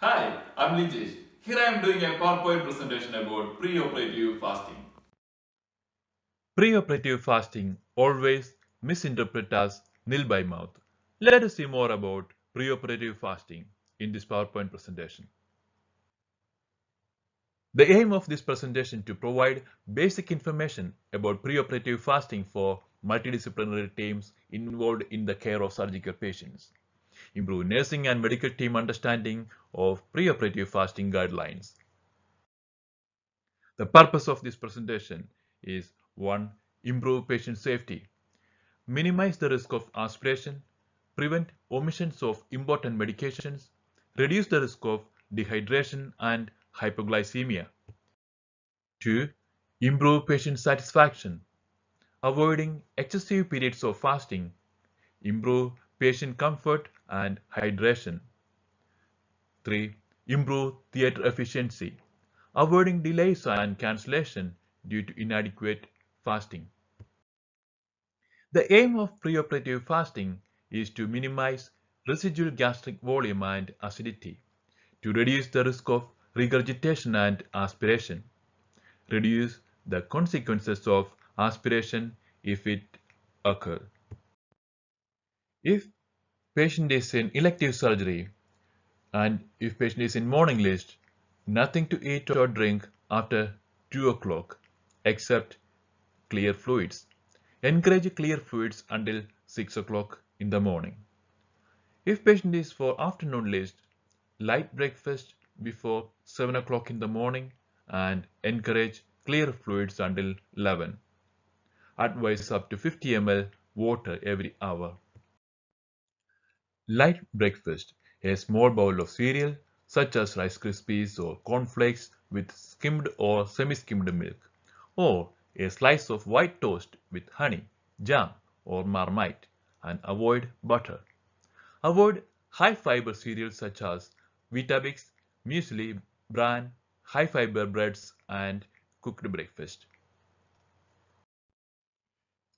Hi, I'm Lijesh. Here I am doing a PowerPoint presentation about pre-operative fasting. Pre-operative fasting, always misinterpreted as Nil By Mouth. Let us see more about pre-operative fasting in this PowerPoint presentation. The aim of this presentation to provide basic information about pre-operative fasting for multidisciplinary teams involved in the care of surgical patients, improve nursing and medical team understanding of pre-operative fasting guidelines. The purpose of this presentation is 1. Improve patient safety. Minimize the risk of aspiration, prevent omissions of important medications, reduce the risk of dehydration and hypoglycemia. 2. Improve patient satisfaction. Avoiding excessive periods of fasting, improve patient comfort and hydration. 3. Improve theater efficiency. Avoiding delays and cancellation due to inadequate fasting. The aim of preoperative fasting is to minimize residual gastric volume and acidity, to reduce the risk of regurgitation and aspiration, reduce the consequences of aspiration if it occurs. If patient is in elective surgery and if patient is in morning list, nothing to eat or drink after 2 o'clock except clear fluids. Encourage clear fluids until 6 o'clock in the morning. If patient is for afternoon list, light breakfast before 7 o'clock in the morning and encourage clear fluids until 11. Advise up to 50 ml water every hour. Light breakfast, a small bowl of cereal such as Rice Krispies or cornflakes with skimmed or semi-skimmed milk, or a slice of white toast with honey, jam or marmite, and avoid butter. Avoid high-fiber cereals such as Weetabix, muesli, bran, high-fiber breads, and cooked breakfast.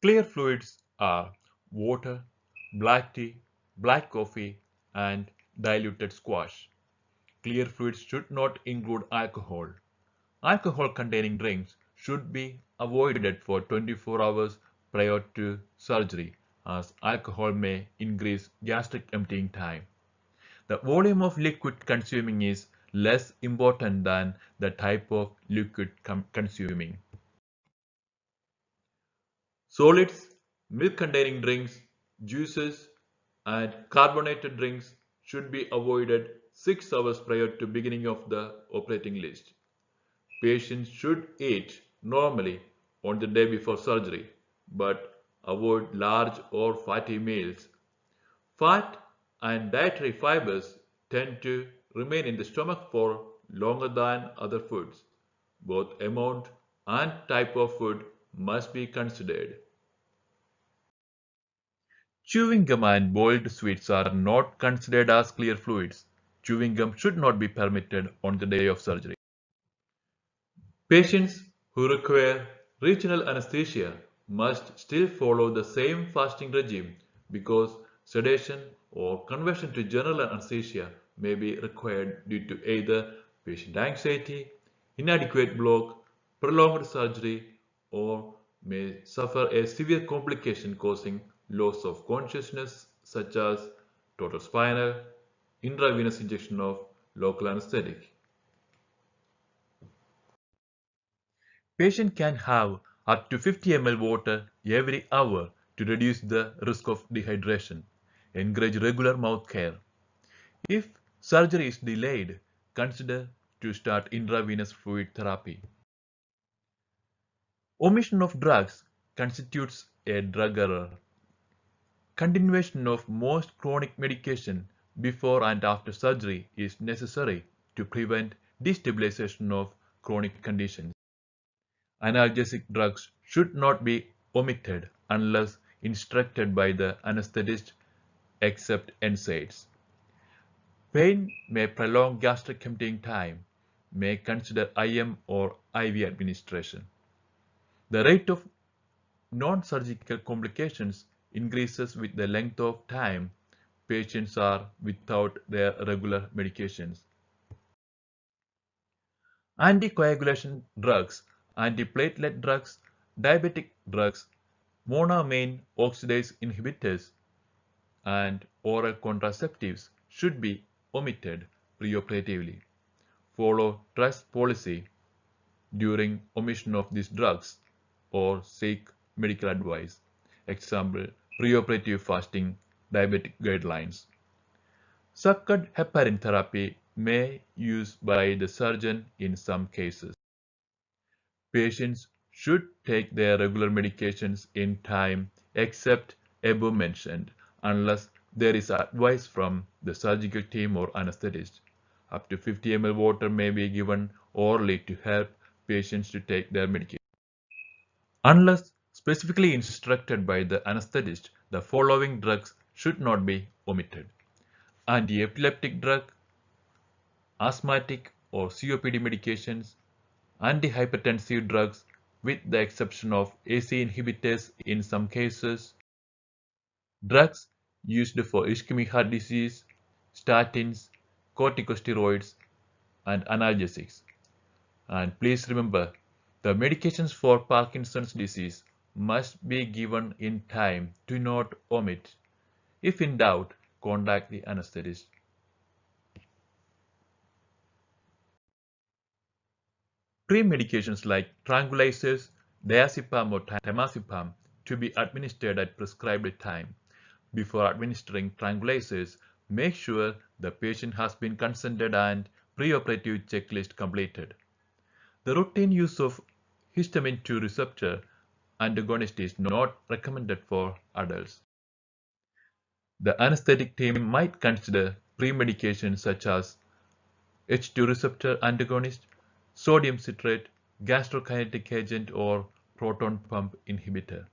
Clear fluids are water, black tea, black coffee, and diluted squash. Clear fluids should not include alcohol. Alcohol-containing drinks should be avoided for 24 hours prior to surgery, as alcohol may increase gastric emptying time. The volume of liquid consuming is less important than the type of liquid consuming. Solids, milk-containing drinks, juices, and carbonated drinks should be avoided 6 hours prior to beginning of the operating list. Patients should eat normally on the day before surgery, but avoid large or fatty meals. Fat and dietary fibers tend to remain in the stomach for longer than other foods. Both amount and type of food must be considered. Chewing gum and boiled sweets are not considered as clear fluids. Chewing gum should not be permitted on the day of surgery. Patients who require regional anesthesia must still follow the same fasting regime because sedation or conversion to general anesthesia may be required due to either patient anxiety, inadequate block, prolonged surgery, or may suffer a severe complication causing loss of consciousness such as total spinal, intravenous injection of local anesthetic. Patient can have up to 50 ml water every hour to reduce the risk of dehydration. Encourage regular mouth care. If surgery is delayed, consider to start intravenous fluid therapy. Omission of drugs constitutes a drug error. Continuation of most chronic medication before and after surgery is necessary to prevent destabilization of chronic conditions. Analgesic drugs should not be omitted unless instructed by the anesthetist except NSAIDs. Pain may prolong gastric emptying time, may consider IM or IV administration. The rate of non-surgical complications increases with the length of time patients are without their regular medications. Anticoagulation drugs, antiplatelet drugs, diabetic drugs, monoamine oxidase inhibitors, and oral contraceptives should be omitted preoperatively. Follow trust policy during omission of these drugs or seek medical advice. Example, preoperative fasting, diabetic guidelines. Suckered heparin therapy may used by the surgeon in some cases. Patients should take their regular medications in time except above mentioned unless there is advice from the surgical team or anesthetist. Up to 50 ml water may be given orally to help patients to take their medication. Unless specifically instructed by the anesthetist, the following drugs should not be omitted: anti-epileptic drug, asthmatic or COPD medications, antihypertensive drugs with the exception of AC inhibitors in some cases, drugs used for ischemic heart disease, statins, corticosteroids, and analgesics. And please remember, the medications for Parkinson's disease must be given in time. Do not omit. If in doubt, contact the anesthetist. Pre-medications like tranquilizers, diazepam or temazepam to be administered at prescribed time. Before administering tranquilizers, make sure the patient has been consented and preoperative checklist completed. The routine use of histamine 2 receptor antagonist is not recommended for adults. The anesthetic team might consider pre-medications such as H2 receptor antagonist, sodium citrate, gastrokinetic agent, or proton pump inhibitor.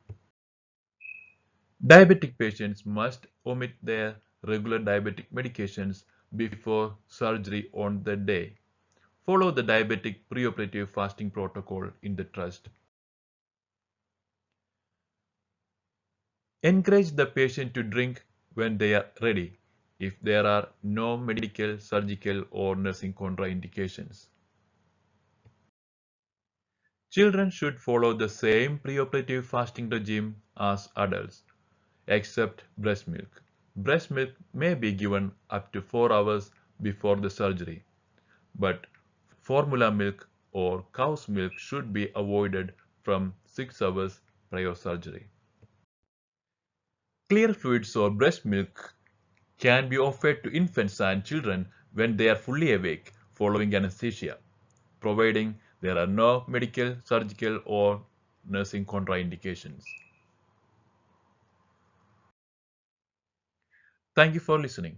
Diabetic patients must omit their regular diabetic medications before surgery on the day. Follow the diabetic preoperative fasting protocol in the trust. Encourage the patient to drink when they are ready if there are no medical, surgical, or nursing contraindications. Children should follow the same preoperative fasting regime as adults, except breast milk. Breast milk may be given up to 4 hours before the surgery, but formula milk or cow's milk should be avoided from 6 hours prior surgery. Clear fluids or breast milk can be offered to infants and children when they are fully awake following anesthesia, providing there are no medical, surgical, or nursing contraindications. Thank you for listening.